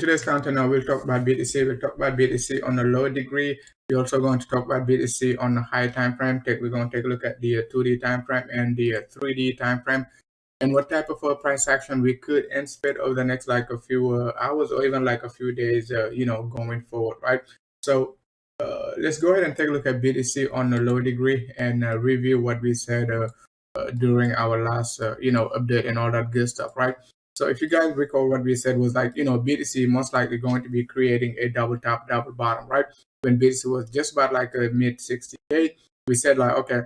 today's content now, we'll talk about BTC. We'll talk about BTC on a lower degree. We're also going to talk about BTC on a high time frame. We're going to take a look at the 2D time frame and the 3D time frame, and what type of price action we could expect over the next like a few hours or even like a few days, going forward, right? So let's go ahead and take a look at BTC on a low degree and review what we said during our last, update and all that good stuff, right? So if you guys recall, what we said was like, BTC most likely going to be creating a double top, double bottom, right? When BTC was just about like a mid 60K, we said like, okay,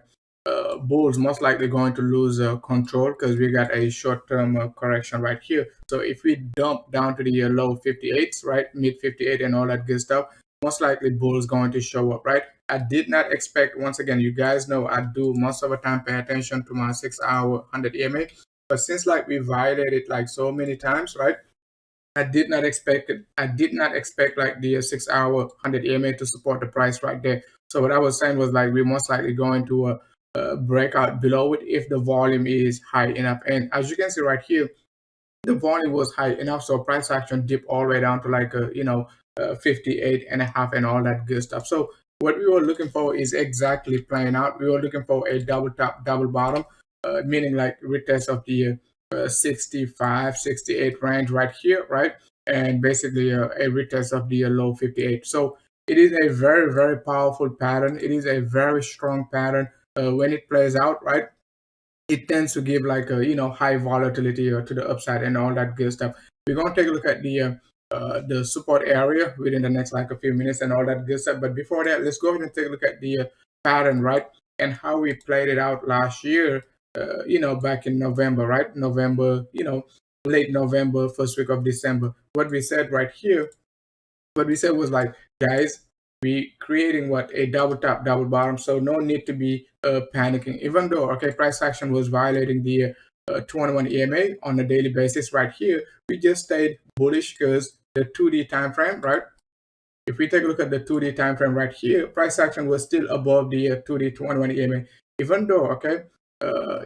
bulls most likely going to lose control because we got a short-term correction right here. So if we dump down to the low 58s, right, mid 58 and all that good stuff, most likely bulls going to show up, right? I did not expect, once again, you guys know I do most of the time pay attention to my 6-hour 100 EMA, but since like we violated like so many times, right? I did not expect it. I did not expect like the 6-hour 100 EMA to support the price right there. So what I was saying was like we're most likely going to break out below it if the volume is high enough. And as you can see right here, the volume was high enough, so price action dipped all the way down to like 58 and a half and all that good stuff. So what we were looking for is exactly playing out. We were looking for a double top, double bottom, meaning like retest of the 65, 68 range right here, right? And basically a retest of the low 58. So it is a very, very powerful pattern. It is a very strong pattern when it plays out, right? It tends to give like a high volatility to the upside and all that good stuff. We're going to take a look at the support area within the next like a few minutes and all that good stuff. But before that, let's go ahead and take a look at the pattern, right? And how we played it out last year, back in November, right? November, late November, first week of December. What we said right here, what we said was like, guys, we creating what, a double top, double bottom, so no need to be panicking, even though okay, price action was violating the 21 EMA on a daily basis right here. We just stayed bullish because the 2D time frame, right? If we take a look at the 2D time frame right here, price action was still above the 2D 21 EMA, even though okay,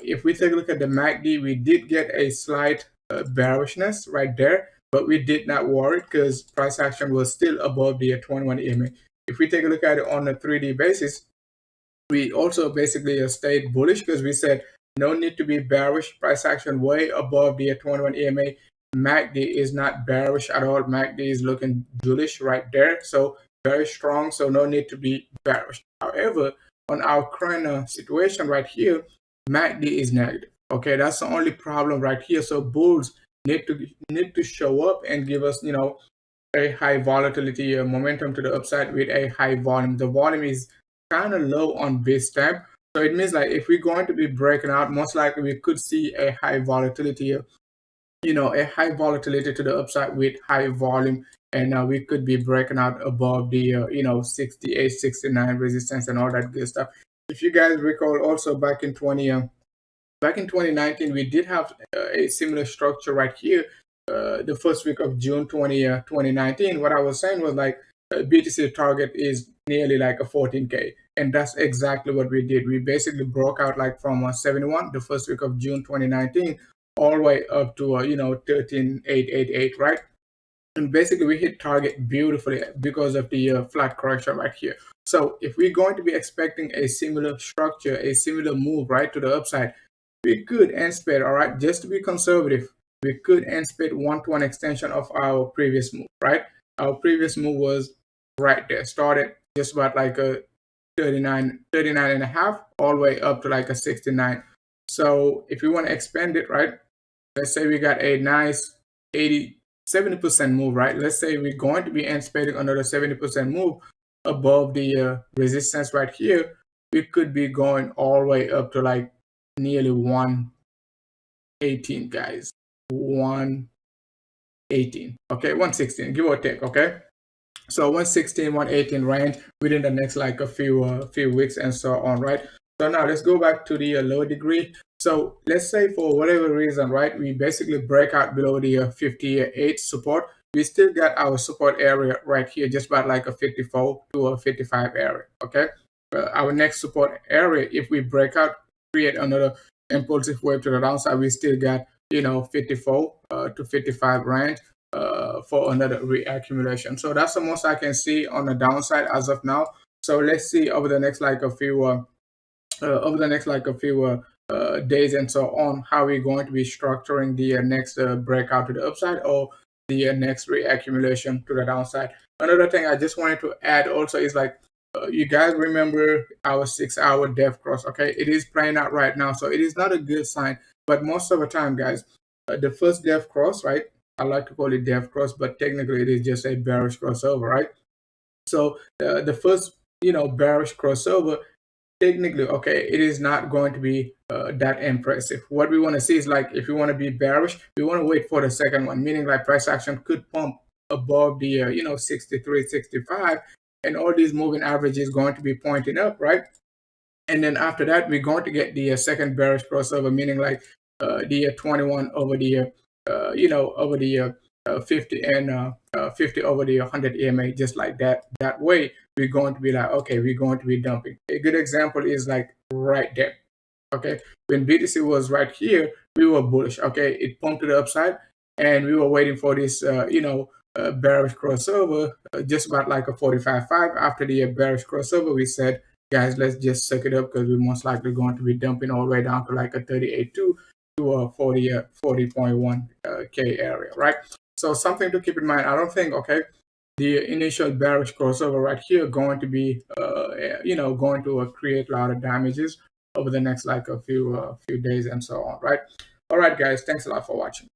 if we take a look at the MACD, we did get a slight bearishness right there, but we did not worry because price action was still above the 21 EMA. If we take a look at it on a 3D basis, we also basically stayed bullish because we said no need to be bearish. Price action way above the 21 EMA. MACD is not bearish at all. MACD is looking bullish right there. So very strong. So no need to be bearish. However, on our current situation right here, MACD is negative. Okay, that's the only problem right here. So bulls need to show up and give us, a high volatility momentum to the upside with a high volume. The volume is kind of low on this time, so it means like if we're going to be breaking out, most likely we could see a high volatility, a high volatility to the upside with high volume, and we could be breaking out above the 68, 69 resistance and all that good stuff. If you guys recall, also back in 2019, we did have a similar structure right here. The first week of June 2019, what I was saying was like BTC target is nearly like a 14K. And that's exactly what we did. We basically broke out like from 71, the first week of June 2019, all the way up to, 13,888, right? And basically we hit target beautifully because of the flat correction right here. So if we're going to be expecting a similar structure, a similar move, right, to the upside, we could anticipate, all right, just to be conservative, we could anticipate 1-to-1 extension of our previous move, right? Our previous move was right there, started just about like a 39 and a half, all the way up to like a 69. So if we want to expand it, right, let's say we got a nice 70% move, right? Let's say we're going to be anticipating another 70% move above the resistance right here. We could be going all the way up to like nearly 118, guys. 118, okay, 116, give or take, okay? So 116, 118 range within the next like a few weeks and so on, right? So now let's go back to the low degree. So let's say for whatever reason, right, we basically break out below the 58 support. We still got our support area right here, just about like a 54 to a 55 area, okay? Our next support area, if we break out, create another impulsive wave to the downside, we still got 54 to 55 range. for another reaccumulation. So that's the most I can see on the downside as of now. So let's see over the next like a few days and so on, how we're going to be structuring the next breakout to the upside or the next reaccumulation to the downside. Another thing I just wanted to add also is like, you guys remember our 6-hour death cross, okay? It is playing out right now, so it is not a good sign. But most of the time, guys, the first death cross, right? I like to call it death cross, but technically it is just a bearish crossover, right? So the first, bearish crossover, technically, okay, it is not going to be that impressive. What we want to see is like, if you want to be bearish, we want to wait for the second one, meaning like price action could pump above the 63, 65, and all these moving averages going to be pointing up, right? And then after that, we're going to get the second bearish crossover, meaning like the 21 over the over the 50 and 50 over the 100 EMA, just like that. That way, we're going to be like, okay, we're going to be dumping. A good example is like right there. Okay, when BTC was right here, we were bullish. Okay, it pumped to the upside, and we were waiting for this, bearish crossover, just about like a 45.5. After the bearish crossover, we said, guys, let's just suck it up because we're most likely going to be dumping all the way down to like a 38.2 to a 40.1 K area, right? So something to keep in mind. I don't think, okay, the initial bearish crossover right here going to be, going to create a lot of damages over the next like a few days and so on, right? All right, guys, thanks a lot for watching.